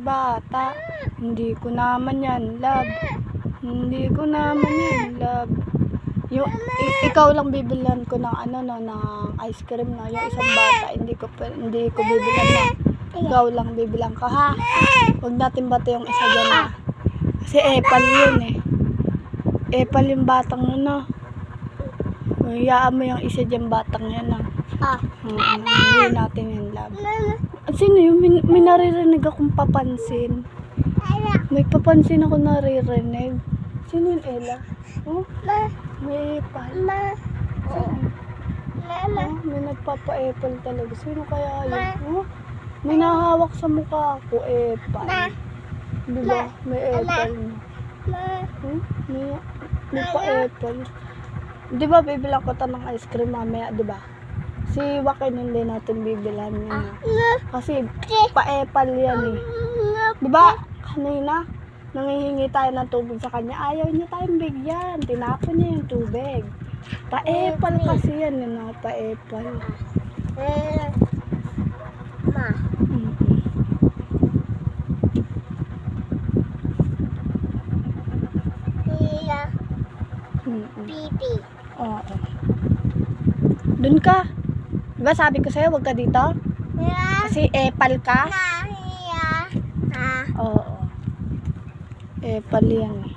bata. Hindi ko naman yan, love. Hindi ko naman yan, love. Yung, ikaw lang bibilan ko ng ano no, ng ice cream no. Yung isang bata, hindi ko bibilan na. Ikaw lang bibilang ka ha. Huwag natin bata yung isa dyan na. Kasi epal yun eh. Epal yung batang yun no. Hayaan mo yung isa dyan batang yan na. Hindi natin yung love. Sino yun? May naririnig akong papansin. May papansin ako naririnig. Sino yun, Ella? Oh? May epal. Oh, may nagpapa-epal talaga. Sino kaya yun? Oh? May nahawak sa mukha ko, epal. Diba? May epal. May pa-epal. Diba bibilang ko ng ice cream mamaya, diba? Si Wakin hindi natin bibilan yan. Kasi pa-epal yan eh. Diba? Kanina, nangihingi tayo ng tubig sa kanya. Ayaw niya tayong bigyan. Tinapon niya yung tubig. Pa-epal kasi yan eh. Pa-epal. Ma. Pipi. Oo. Dun ka. Diba sabi ko sa'yo, huwag ka dito? Kasi epal ka? Oo. Epal yan eh.